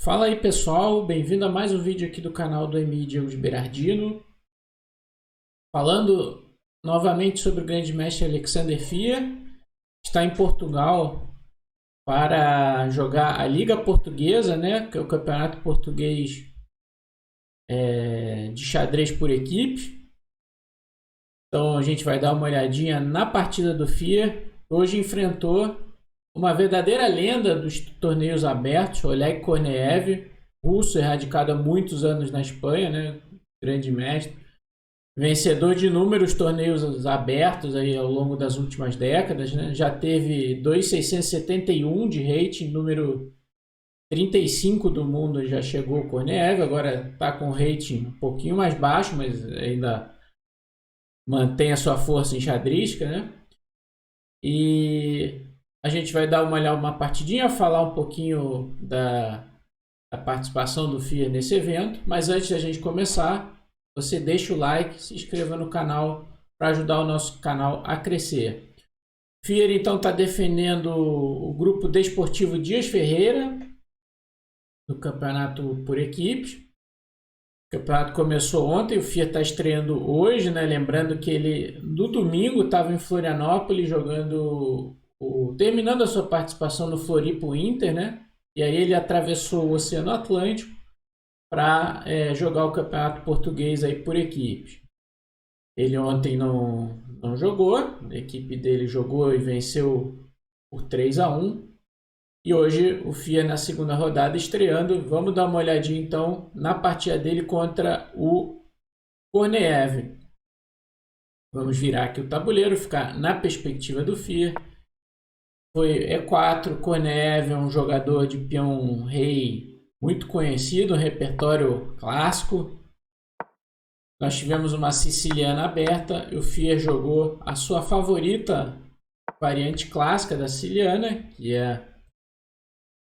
Fala aí pessoal, bem-vindo a mais um vídeo aqui do canal do MI Diego de Berardino. Falando novamente sobre o grande mestre Alexander Fia. Está em Portugal para jogar a Liga Portuguesa, né, que é o campeonato português de xadrez por equipes. Então a gente vai dar uma olhadinha na partida do Fia. Hoje enfrentou uma verdadeira lenda dos torneios abertos, Oleg Korneev, russo, erradicado há muitos anos na Espanha, né? Grande mestre. Vencedor de inúmeros torneios abertos aí ao longo das últimas décadas, né? Já teve 2.671 de rating, número 35 do mundo já chegou o Korneev, agora está com rating um pouquinho mais baixo, mas ainda mantém a sua força enxadrística, né? E a gente vai dar uma partidinha, falar um pouquinho da participação do FIA nesse evento. Mas antes da gente começar, você deixa o like, se inscreva no canal para ajudar o nosso canal a crescer. FIA então está defendendo o grupo desportivo Dias Ferreira, do campeonato por equipes. O campeonato começou ontem, o FIA está estreando hoje, né? Lembrando que ele no domingo estava em Florianópolis jogando terminando a sua participação no Floripa Inter, né? E aí ele atravessou o Oceano Atlântico para jogar o campeonato português aí por equipes. Ele ontem não jogou, a equipe dele jogou e venceu por 3-1. E hoje o FIA na segunda rodada estreando. Vamos dar uma olhadinha então na partida dele contra o Korneev. Vamos virar aqui o tabuleiro, ficar na perspectiva do FIA. Foi E4, Korneev é um jogador de peão rei muito conhecido, um repertório clássico. Nós tivemos uma siciliana aberta e o FIA jogou a sua favorita variante clássica da siciliana, que é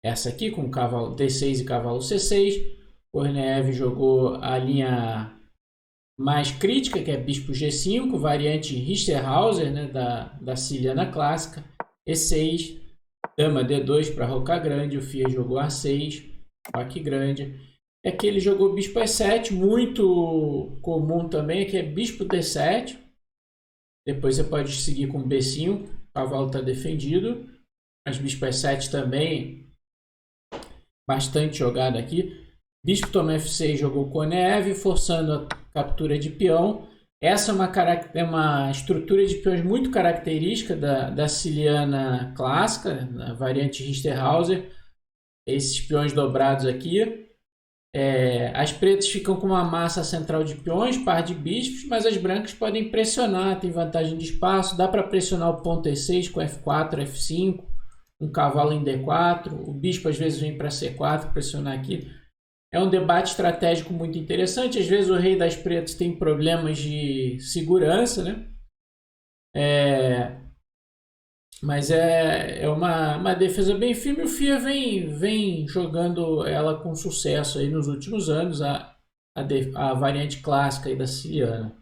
essa aqui com cavalo D6 e cavalo C6. Korneev jogou a linha mais crítica, que é bispo G5, variante Richterhauser, né, da siciliana clássica. E6, dama D2 para roca grande, o FIA jogou A6, roque grande. É que ele jogou bispo E7, muito comum também, que é bispo D7. Depois você pode seguir com B5, o cavalo está defendido. Mas bispo E7 também, bastante jogado aqui. Bispo toma F6, jogou Korneev, forçando a captura de peão. Essa é uma estrutura de peões muito característica da siciliana clássica, na variante Richterhauser. Esses peões dobrados aqui. As pretas ficam com uma massa central de peões, par de bispos, mas as brancas podem pressionar, tem vantagem de espaço. Dá para pressionar o ponto E6 com F4, F5, um cavalo em D4. O bispo às vezes vem para C4, pressionar aqui. É um debate estratégico muito interessante. Às vezes o rei das pretas tem problemas de segurança, né? Mas é uma defesa bem firme. O FIA vem jogando ela com sucesso aí nos últimos anos, a variante clássica aí da siciliana.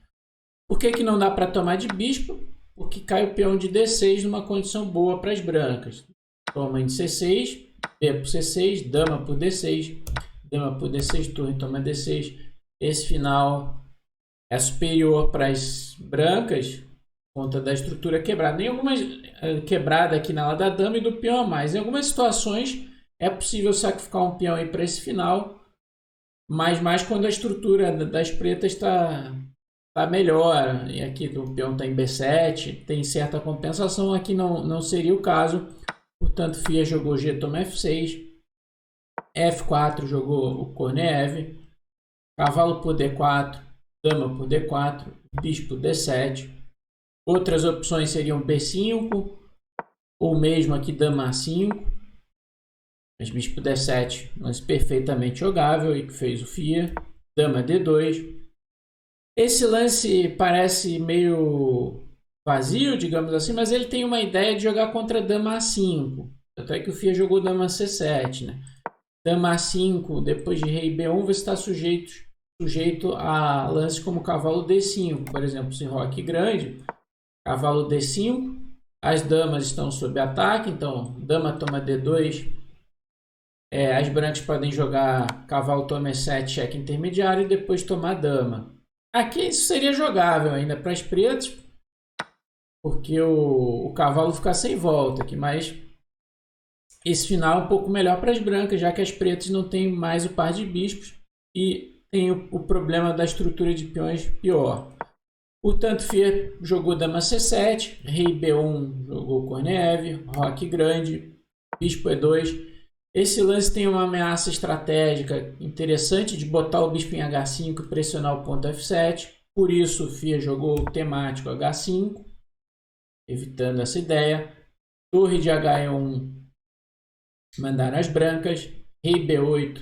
Por que não dá para tomar de bispo? Porque cai o peão de D6 numa condição boa para as brancas. Toma em C6, B por C6, dama por D6. Dama por D6, torre toma D6. Esse final é superior para as brancas, por conta da estrutura quebrada. Em algumas quebrada aqui na ala da dama e do peão a mais. Em algumas situações é possível sacrificar um peão para esse final, mas mais quando a estrutura das pretas está melhor. E aqui o peão está em B7, tem certa compensação. Aqui não seria o caso. Portanto, FIA jogou G toma F6. F4 jogou o Korneev, cavalo por D4, dama por D4, bispo D7. Outras opções seriam B5, ou mesmo aqui dama A5. Mas bispo D7, mas perfeitamente jogável e que fez o FIA. Dama D2. Esse lance parece meio vazio, digamos assim, mas ele tem uma ideia de jogar contra dama A5. Até que o FIA jogou dama C7, né? Dama A5, depois de rei B1, você está sujeito a lances como cavalo D5. Por exemplo, se roque grande, cavalo D5, as damas estão sob ataque, então dama toma D2 As brancas podem jogar cavalo toma E7, cheque intermediário e depois tomar dama. Aqui isso seria jogável ainda para as pretas, porque o cavalo fica sem volta aqui, mas esse final é um pouco melhor para as brancas, já que as pretas não têm mais o par de bispos e tem o problema da estrutura de peões pior. Portanto, Fia jogou dama C7, rei B1 jogou Korneev, roque grande, bispo E2. Esse lance tem uma ameaça estratégica interessante de botar o bispo em H5 e pressionar o ponto F7. Por isso, Fia jogou o temático H5, evitando essa ideia. Torre de H1 mandaram as brancas, rei B8,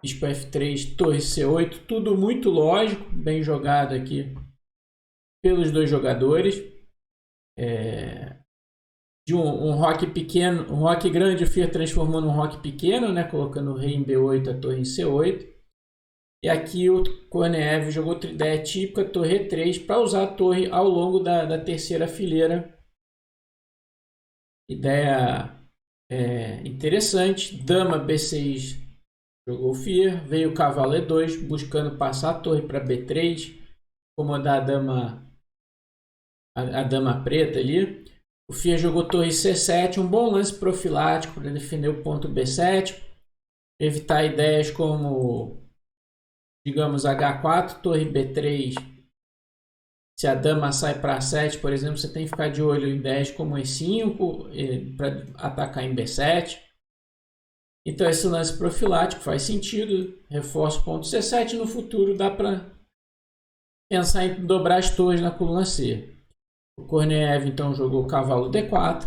bispo F3, torre C8, tudo muito lógico, bem jogado aqui pelos dois jogadores. De um roque pequeno, um roque grande, o Fia transformou num roque pequeno, né, colocando o rei em B8, a torre em C8. E aqui o Korneev jogou outra ideia típica, torre E3, para usar a torre ao longo da terceira fileira. Ideia interessante. Dama B6 jogou o Fia, veio o cavalo E2, buscando passar a torre para B3, incomodar a dama preta ali. O Fia jogou torre C7, um bom lance profilático para defender o ponto B7, evitar ideias como, digamos, H4, torre B3. Se a dama sai para A7, por exemplo, você tem que ficar de olho em ideias como E5 para atacar em B7. Então esse lance profilático faz sentido, reforça o ponto C7. No futuro dá para pensar em dobrar as torres na coluna C. O Korneev então jogou cavalo D4,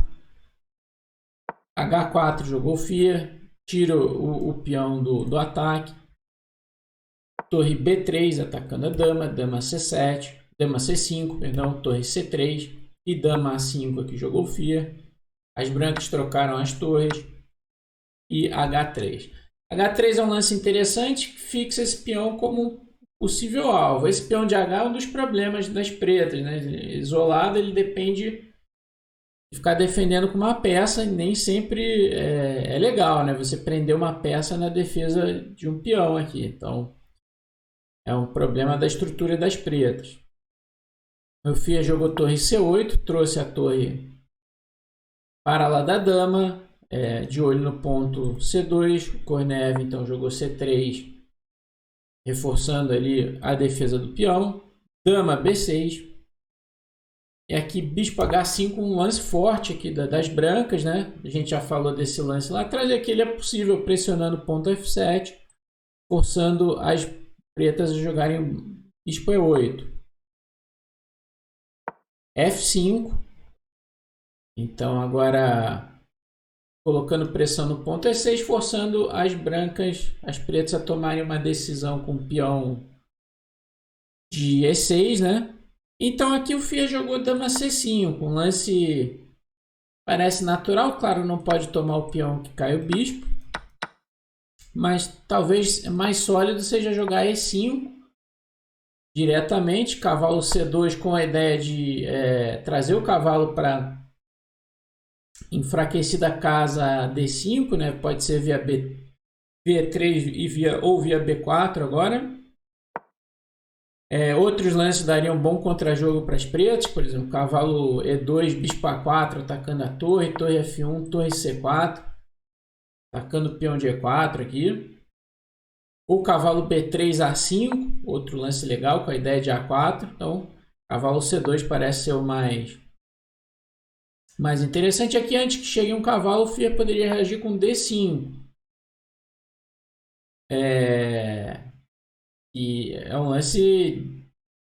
H4 jogou Fia, tira o peão do ataque, torre B3 atacando a dama, dama C7, dama C5, perdão, torre C3 e dama A5 aqui jogou Fia. As brancas trocaram as torres e H3. H3 é um lance interessante que fixa esse peão como possível alvo. Esse peão de H é um dos problemas das pretas, né? Isolado, ele depende de ficar defendendo com uma peça e nem sempre é legal, né? Você prender uma peça na defesa de um peão aqui. Então, é um problema da estrutura das pretas. O Fia jogou torre C8, trouxe a torre para lá da dama, de olho no ponto C2. O Korneev então jogou C3, reforçando ali a defesa do peão. Dama B6. E aqui bispo H5, um lance forte aqui das brancas, né? A gente já falou desse lance lá atrás. E aqui ele é possível pressionando o ponto F7, forçando as pretas a jogarem bispo E8. F5. Então agora colocando pressão no ponto E6, forçando as brancas, as pretas a tomarem uma decisão com o peão de E6, né? Então aqui o Fia jogou dama C5, um lance parece natural, claro, não pode tomar o peão que cai o bispo, mas talvez mais sólido seja jogar E5 diretamente, cavalo C2 com a ideia de trazer o cavalo para enfraquecida casa D5, né? Pode ser via B3 ou via B4 agora. Outros lances dariam bom contra-jogo para as pretas, por exemplo, cavalo E2, bispo A4 atacando a torre, torre F1, torre C4, atacando o peão de E4 aqui. Ou cavalo B3 A5, outro lance legal com a ideia de A4. Então, cavalo C2 parece ser o mais interessante. Aqui, antes que chegue um cavalo, o Fia poderia reagir com D5. E é um lance,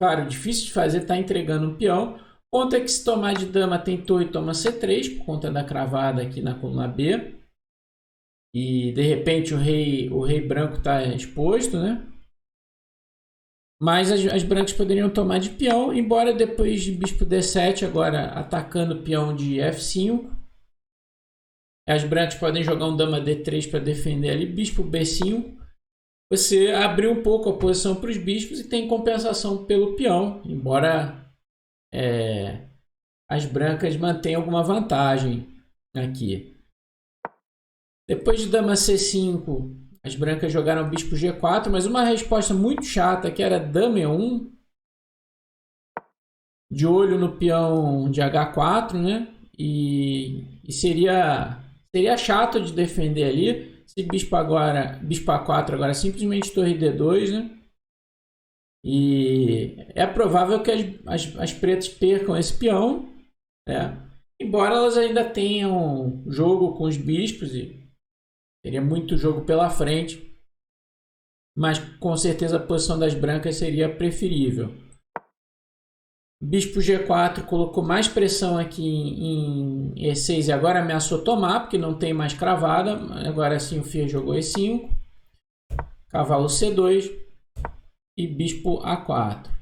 claro, difícil de fazer, tá entregando um peão. Ponto é que se tomar de dama tem torre, toma C3, por conta da cravada aqui na coluna B. E de repente o rei branco está exposto, né? Mas as brancas poderiam tomar de peão, embora depois de bispo D7, agora atacando o peão de F5. As brancas podem jogar um dama D3 para defender ali, bispo B5. Você abriu um pouco a posição para os bispos e tem compensação pelo peão, embora as brancas mantenham alguma vantagem aqui. Depois de dama C5, as brancas jogaram bispo G4, mas uma resposta muito chata, que era dama E1, de olho no peão de H4, né? E seria chato de defender ali. Se bispo A4 agora simplesmente torre D2, né? E é provável que as pretas percam esse peão, né? Embora elas ainda tenham jogo com os bispos e teria muito jogo pela frente, mas com certeza a posição das brancas seria preferível. Bispo G4 colocou mais pressão aqui em E6 e agora ameaçou tomar, porque não tem mais cravada. Agora sim o Fia jogou E5, cavalo C2 e bispo A4.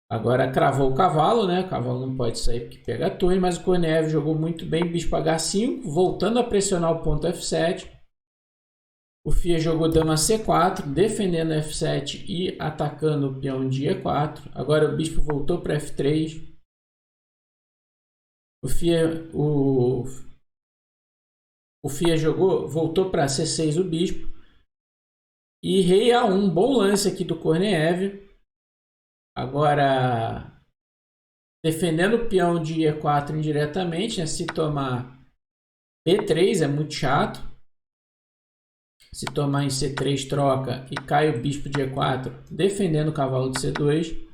Agora cravou o cavalo, né? O cavalo não pode sair porque pega a torre, mas o Kornev jogou muito bem bispo H5, voltando a pressionar o ponto F7. O Fia jogou dama C4, defendendo F7 e atacando o peão de E4. Agora o bispo voltou para F3. O Fia voltou para C6 o bispo. E rei A1, bom lance aqui do Kornev. Agora, defendendo o peão de E4 indiretamente, né? Se tomar B3 é muito chato. Se tomar em C3 troca e cai o bispo de E4, defendendo o cavalo de C2.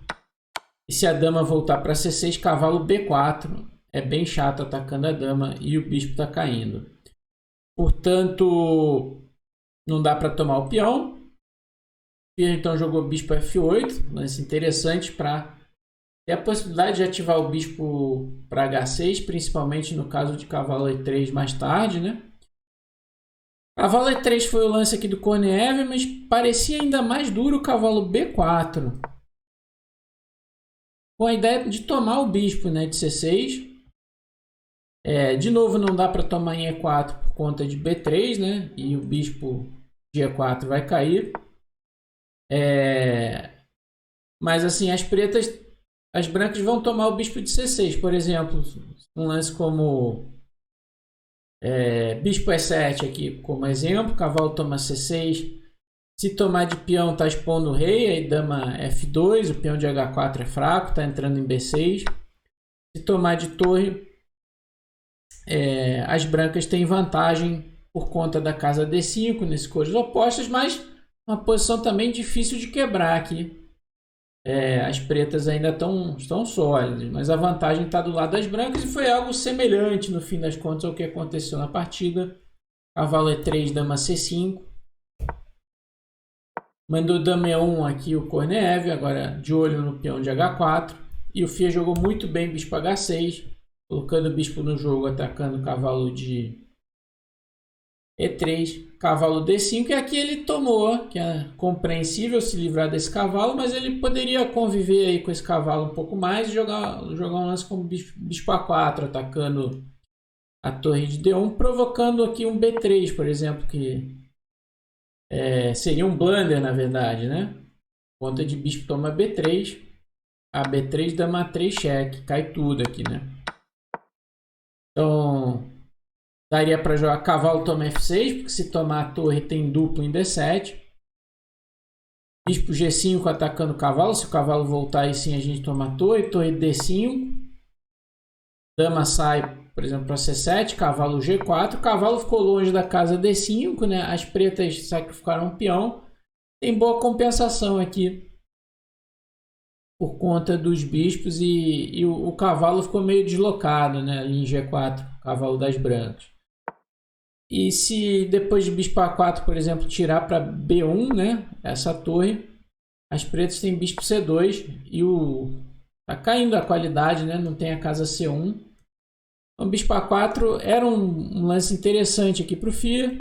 E se a dama voltar para C6, cavalo B4. É bem chato atacando a dama e o bispo está caindo. Portanto, não dá para tomar o peão. Então jogou bispo F8, lance interessante para ter a possibilidade de ativar o bispo para H6, principalmente no caso de cavalo E3 mais tarde, né? Cavalo E3 foi o lance aqui do Kornev, mas parecia ainda mais duro o cavalo B4. Com a ideia de tomar o bispo, né, de C6. De novo, não dá para tomar em E4 por conta de B3, né? E o bispo de E4 vai cair. Mas assim, as brancas vão tomar o bispo de C6. Por exemplo, um lance como bispo E7 aqui como exemplo, cavalo toma C6. Se tomar de peão, está expondo o rei, aí dama F2, o peão de H4 é fraco, está entrando em B6. Se tomar de torre, as brancas têm vantagem por conta da casa D5, nessas cores opostas, mas uma posição também difícil de quebrar aqui. As pretas ainda estão sólidas, mas a vantagem está do lado das brancas e foi algo semelhante no fim das contas ao que aconteceu na partida. Cavalo E3, dama C5. Mandou dama E1 aqui o Kornev, agora de olho no peão de H4. E o Fia jogou muito bem bispo H6, colocando o bispo no jogo, atacando o cavalo de E3, cavalo D5, e aqui ele tomou, que é compreensível se livrar desse cavalo, mas ele poderia conviver aí com esse cavalo um pouco mais e jogar um lance como bispo A4, atacando a torre de D1, provocando aqui um B3, por exemplo, que seria um blunder, na verdade, né? Ponta de bispo toma B3, a B3, dama A3, cheque, cai tudo aqui, né? Então, daria para jogar cavalo toma F6, porque se tomar a torre tem duplo em D7. Bispo G5 atacando o cavalo, se o cavalo voltar aí sim a gente toma a torre D5. Dama sai, por exemplo, para C7, cavalo G4. O cavalo ficou longe da casa D5, né? As pretas sacrificaram um peão. Tem boa compensação aqui por conta dos bispos e o cavalo ficou meio deslocado, né? Ali em G4, cavalo das brancas. E se depois de bispo A4, por exemplo, tirar para B1, né? Essa torre, as pretas têm bispo C2 e tá caindo a qualidade, né? Não tem a casa C1. Então, bispo A4 era um lance interessante aqui para o Fia.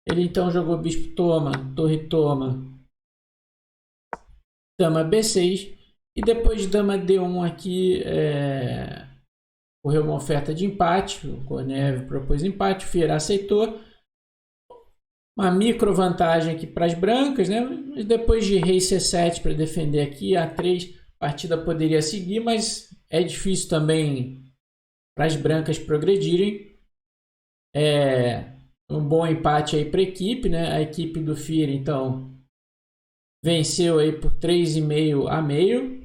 Ele então jogou bispo toma, torre toma, dama B6. E depois de dama D1 aqui, correu uma oferta de empate. O Kornev propôs empate, o Fia aceitou. Uma micro vantagem aqui para as brancas, né? E depois de rei C7 para defender aqui, A3, a partida poderia seguir, mas é difícil também para as brancas progredirem. Um bom empate aí para a equipe, né? A equipe do FIR, então, venceu aí por 3,5-0.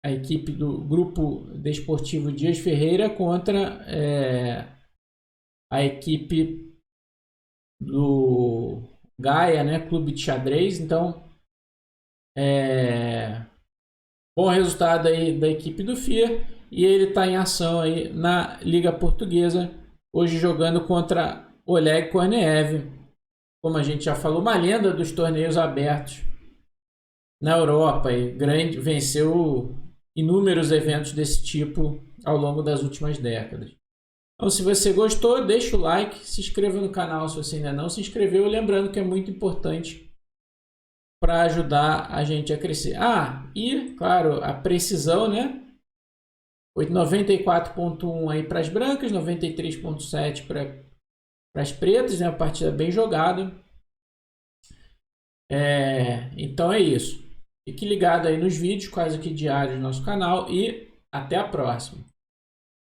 A equipe do Grupo Desportivo Dias Ferreira contra a equipe do Gaia, né? Clube de Xadrez. Então, bom resultado aí da equipe do FIR. E ele está em ação aí na Liga Portuguesa, hoje jogando contra Oleg Korneev, como a gente já falou, uma lenda dos torneios abertos na Europa, e venceu inúmeros eventos desse tipo ao longo das últimas décadas. Então, se você gostou, deixa o like, se inscreva no canal se você ainda não se inscreveu, lembrando que é muito importante para ajudar a gente a crescer. E, claro, a precisão, né? 94.1 aí para as brancas, 93.7 para as pretas, né? Uma partida bem jogada. Então é isso. Fique ligado aí nos vídeos, quase que diários do nosso canal, e até a próxima.